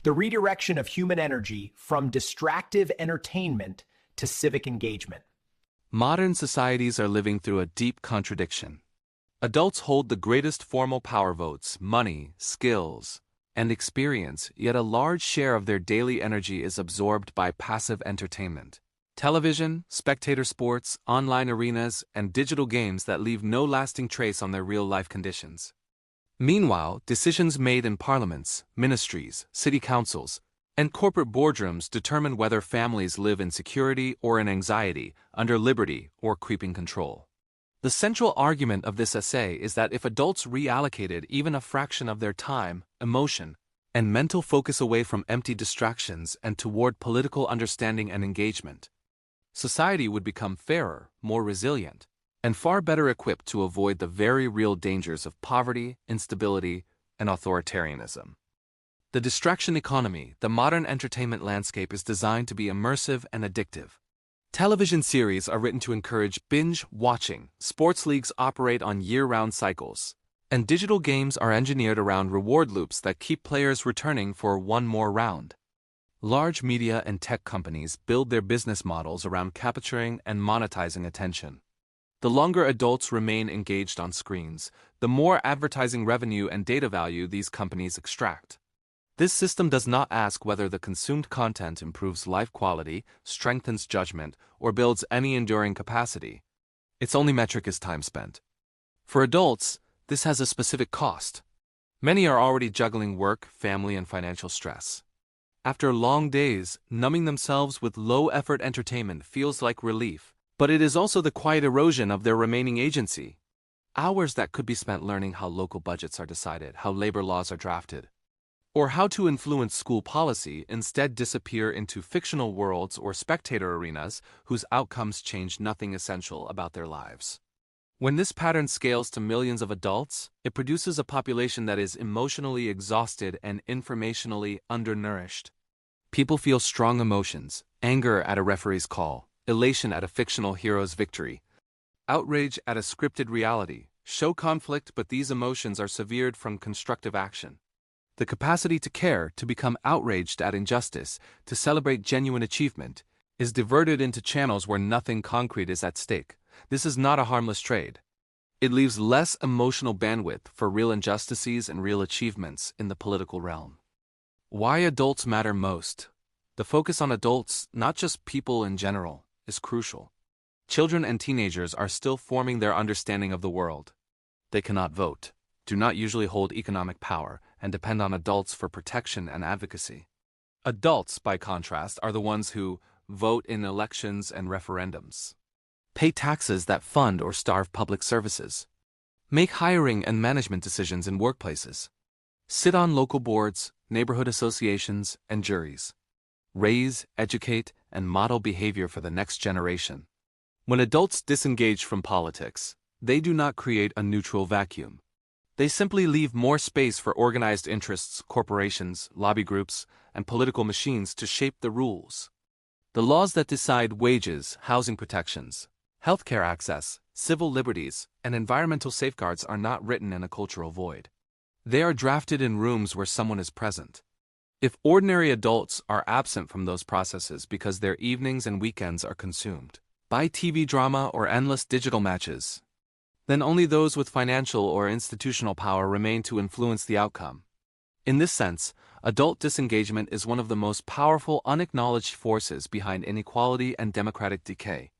the redirection of human energy from distractive entertainment to civic engagement. Modern societies are living through a deep contradiction. Adults hold the greatest formal power: votes, money, skills, and experience, yet a large share of their daily energy is absorbed by passive entertainment. Television, spectator sports, online arenas, and digital games that leave no lasting trace on their real-life conditions. Meanwhile, decisions made in parliaments, ministries, city councils, and corporate boardrooms determine whether families live in security or in anxiety, under liberty or creeping control. The central argument of this essay is that if adults reallocated even a fraction of their time, emotion, and mental focus away from empty distractions and toward political understanding and engagement, society would become fairer, more resilient, and far better equipped to avoid the very real dangers of poverty, instability, and authoritarianism. The distraction economy, the modern entertainment landscape, is designed to be immersive and addictive. Television series are written to encourage binge-watching, sports leagues operate on year-round cycles, and digital games are engineered around reward loops that keep players returning for one more round. Large media and tech companies build their business models around capturing and monetizing attention. The longer adults remain engaged on screens, the more advertising revenue and data value these companies extract. This system does not ask whether the consumed content improves life quality, strengthens judgment, or builds any enduring capacity. Its only metric is time spent. For adults, this has a specific cost. Many are already juggling work, family, and financial stress. After long days, numbing themselves with low-effort entertainment feels like relief, but it is also the quiet erosion of their remaining agency. Hours that could be spent learning how local budgets are decided, how labor laws are drafted, or how to influence school policy instead disappear into fictional worlds or spectator arenas whose outcomes change nothing essential about their lives. When this pattern scales to millions of adults, it produces a population that is emotionally exhausted and informationally undernourished. People feel strong emotions: anger at a referee's call, elation at a fictional hero's victory, outrage at a scripted reality. Show conflict, but these emotions are severed from constructive action. The capacity to care, to become outraged at injustice, to celebrate genuine achievement, is diverted into channels where nothing concrete is at stake. This is not a harmless trade. It leaves less emotional bandwidth for real injustices and real achievements in the political realm. Why adults matter most. The focus on adults, not just people in general, is crucial. Children and teenagers are still forming their understanding of the world. They cannot vote, do not usually hold economic power, and depend on adults for protection and advocacy. Adults, by contrast, are the ones who vote in elections and referendums, pay taxes that fund or starve public services, make hiring and management decisions in workplaces, sit on local boards, neighborhood associations, and juries, raise, educate, and model behavior for the next generation. When adults disengage from politics, they do not create a neutral vacuum. They simply leave more space for organized interests, corporations, lobby groups, and political machines to shape the rules. The laws that decide wages, housing protections, healthcare access, civil liberties, and environmental safeguards are not written in a cultural void. They are drafted in rooms where someone is present. If ordinary adults are absent from those processes because their evenings and weekends are consumed by TV drama or endless digital matches, then only those with financial or institutional power remain to influence the outcome. In this sense, adult disengagement is one of the most powerful unacknowledged forces behind inequality and democratic decay.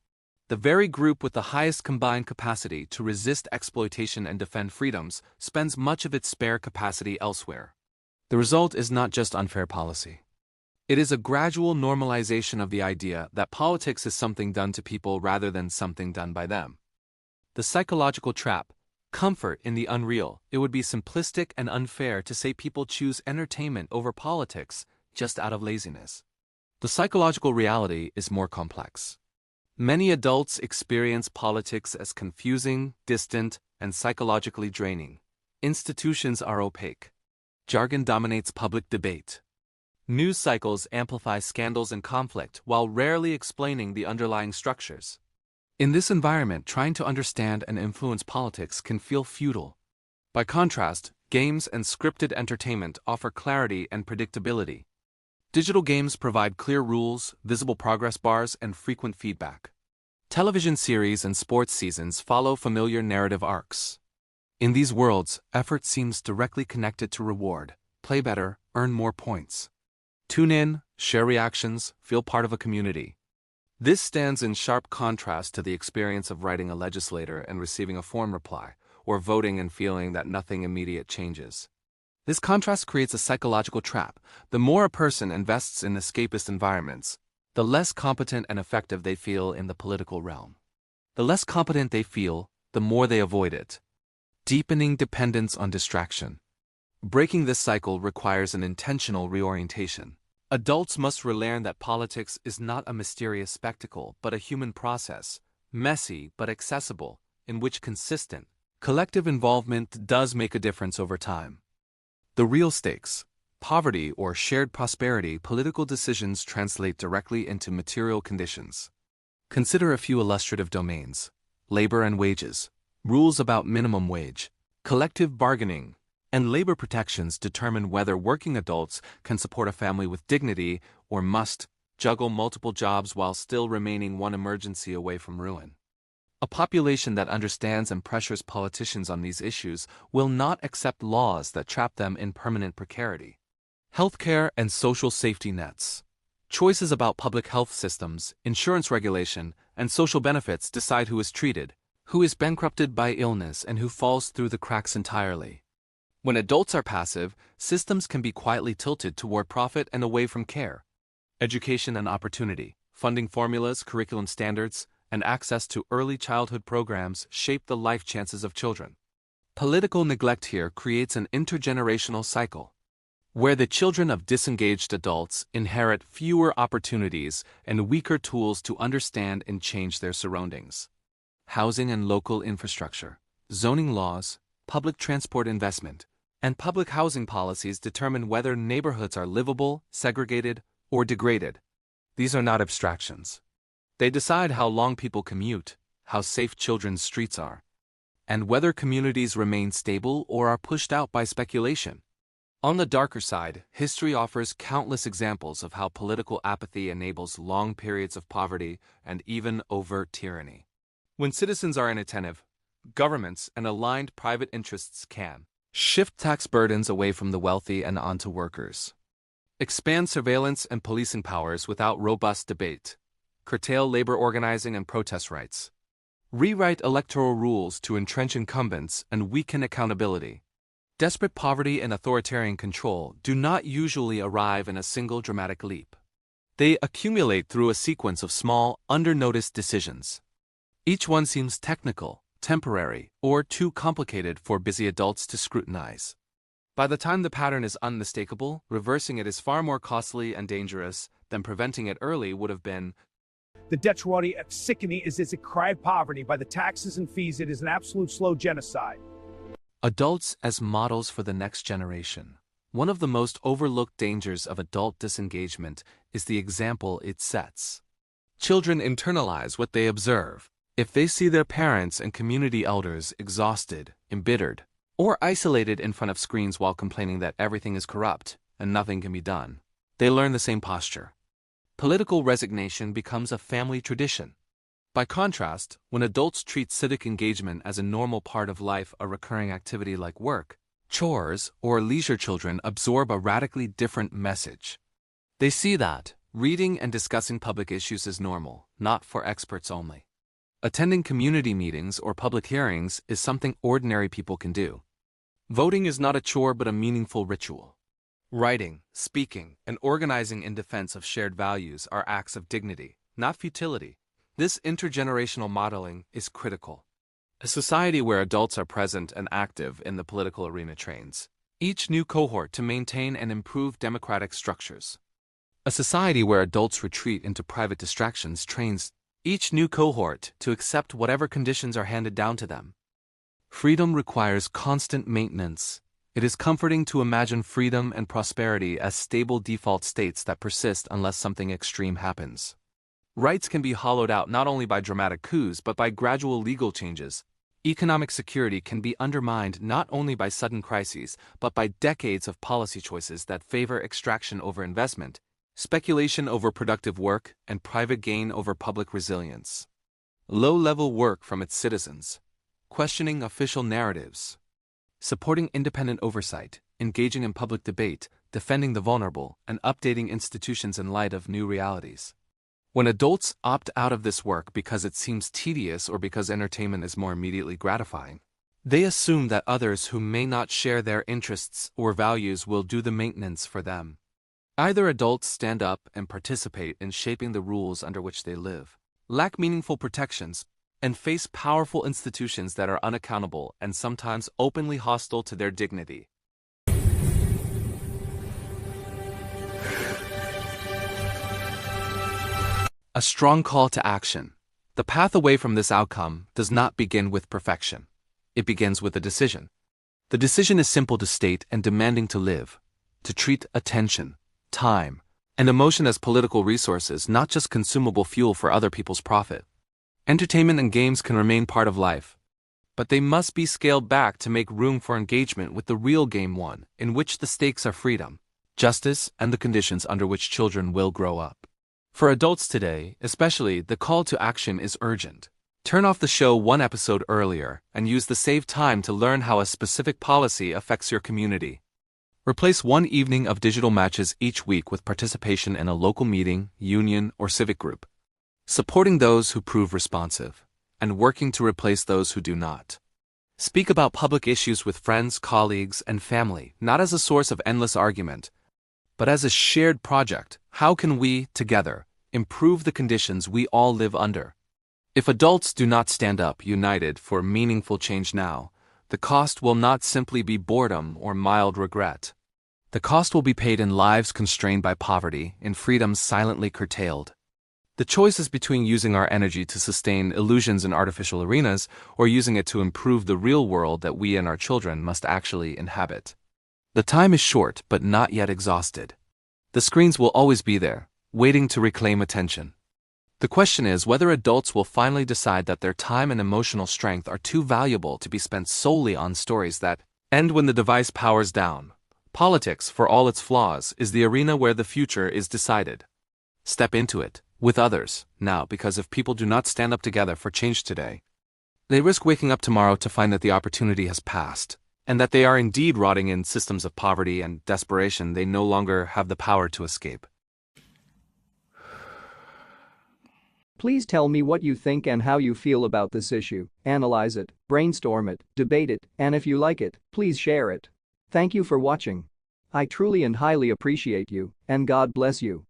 The very group with the highest combined capacity to resist exploitation and defend freedoms spends much of its spare capacity elsewhere. The result is not just unfair policy. It is a gradual normalization of the idea that politics is something done to people rather than something done by them. The psychological trap, comfort in the unreal. It would be simplistic and unfair to say people choose entertainment over politics just out of laziness. The psychological reality is more complex. Many adults experience politics as confusing, distant, and psychologically draining. Institutions are opaque. Jargon dominates public debate. News cycles amplify scandals and conflict while rarely explaining the underlying structures. In this environment, trying to understand and influence politics can feel futile. By contrast, games and scripted entertainment offer clarity and predictability. Digital games provide clear rules, visible progress bars, and frequent feedback. Television series and sports seasons follow familiar narrative arcs. In these worlds, effort seems directly connected to reward. Play better, earn more points. Tune in, share reactions, feel part of a community. This stands in sharp contrast to the experience of writing a legislator and receiving a form reply, or voting and feeling that nothing immediate changes. This contrast creates a psychological trap. The more a person invests in escapist environments, the less competent and effective they feel in the political realm. The less competent they feel, the more they avoid it. Deepening dependence on distraction. Breaking this cycle requires an intentional reorientation. Adults must relearn that politics is not a mysterious spectacle but a human process, messy but accessible, in which consistent, collective involvement does make a difference over time. The real stakes, poverty or shared prosperity, political decisions translate directly into material conditions. Consider a few illustrative domains: labor and wages, rules about minimum wage, collective bargaining, and labor protections determine whether working adults can support a family with dignity or must juggle multiple jobs while still remaining one emergency away from ruin. A population that understands and pressures politicians on these issues will not accept laws that trap them in permanent precarity. Healthcare and social safety nets. Choices about public health systems, insurance regulation, and social benefits decide who is treated, who is bankrupted by illness, and who falls through the cracks entirely. When adults are passive, systems can be quietly tilted toward profit and away from care. Education and opportunity, funding formulas, curriculum standards, and access to early childhood programs shape the life chances of children. Political neglect here creates an intergenerational cycle, where the children of disengaged adults inherit fewer opportunities and weaker tools to understand and change their surroundings. Housing and local infrastructure, zoning laws, public transport investment, and public housing policies determine whether neighborhoods are livable, segregated, or degraded. These are not abstractions. They decide how long people commute, how safe children's streets are, and whether communities remain stable or are pushed out by speculation. On the darker side, history offers countless examples of how political apathy enables long periods of poverty and even overt tyranny. When citizens are inattentive, governments and aligned private interests can shift tax burdens away from the wealthy and onto workers, expand surveillance and policing powers without robust debate, curtail labor organizing and protest rights, rewrite electoral rules to entrench incumbents and weaken accountability. Desperate poverty and authoritarian control do not usually arrive in a single dramatic leap. They accumulate through a sequence of small, under-noticed decisions. Each one seems technical, temporary, or too complicated for busy adults to scrutinize. By the time the pattern is unmistakable, reversing it is far more costly and dangerous than preventing it early would have been. The detritus of sickening is its cry of poverty. By the taxes and fees, it is an absolute slow genocide. Adults as models for the next generation. One of the most overlooked dangers of adult disengagement is the example it sets. Children internalize what they observe. If they see their parents and community elders exhausted, embittered, or isolated in front of screens while complaining that everything is corrupt and nothing can be done, they learn the same posture. Political resignation becomes a family tradition. By contrast, when adults treat civic engagement as a normal part of life, a recurring activity like work, chores, or leisure, children absorb a radically different message. They see that reading and discussing public issues is normal, not for experts only. Attending community meetings or public hearings is something ordinary people can do. Voting is not a chore but a meaningful ritual. Writing, speaking, and organizing in defense of shared values are acts of dignity, not futility. This intergenerational modeling is critical. A society where adults are present and active in the political arena trains each new cohort to maintain and improve democratic structures. A society where adults retreat into private distractions trains each new cohort to accept whatever conditions are handed down to them. Freedom requires constant maintenance. It is comforting to imagine freedom and prosperity as stable default states that persist unless something extreme happens. Rights can be hollowed out not only by dramatic coups but by gradual legal changes. Economic security can be undermined not only by sudden crises but by decades of policy choices that favor extraction over investment. speculation over productive work, and private gain over public resilience. Low-level work from its citizens, questioning official narratives, supporting independent oversight, engaging in public debate, defending the vulnerable, and updating institutions in light of new realities. When adults opt out of this work because it seems tedious or because entertainment is more immediately gratifying, they assume that others who may not share their interests or values will do the maintenance for them. Either adults stand up and participate in shaping the rules under which they live, lack meaningful protections, and face powerful institutions that are unaccountable and sometimes openly hostile to their dignity. A strong call to action. The path away from this outcome does not begin with perfection. It begins with a decision. The decision is simple to state and demanding to live, to treat attention, time, and emotion as political resources, not just consumable fuel for other people's profit. Entertainment and games can remain part of life, but they must be scaled back to make room for engagement with the real game one, in which the stakes are freedom, justice, and the conditions under which children will grow up. For adults today, especially, the call to action is urgent. Turn off the show one episode earlier and use the saved time to learn how a specific policy affects your community. Replace one evening of digital matches each week with participation in a local meeting, union, or civic group. Supporting those who prove responsive, and working to replace those who do not. Speak about public issues with friends, colleagues, and family, not as a source of endless argument, but as a shared project. How can we, together, improve the conditions we all live under? If adults do not stand up united for meaningful change now, the cost will not simply be boredom or mild regret. The cost will be paid in lives constrained by poverty, in freedoms silently curtailed. The choice is between using our energy to sustain illusions in artificial arenas or using it to improve the real world that we and our children must actually inhabit. The time is short but not yet exhausted. The screens will always be there, waiting to reclaim attention. The question is whether adults will finally decide that their time and emotional strength are too valuable to be spent solely on stories that end when the device powers down. Politics, for all its flaws, is the arena where the future is decided. Step into it, with others, now, because if people do not stand up together for change today, they risk waking up tomorrow to find that the opportunity has passed, and that they are indeed rotting in systems of poverty and desperation they no longer have the power to escape. Please tell me what you think and how you feel about this issue. Analyze it, brainstorm it, debate it, and if you like it, please share it. Thank you for watching. I truly and highly appreciate you, and God bless you.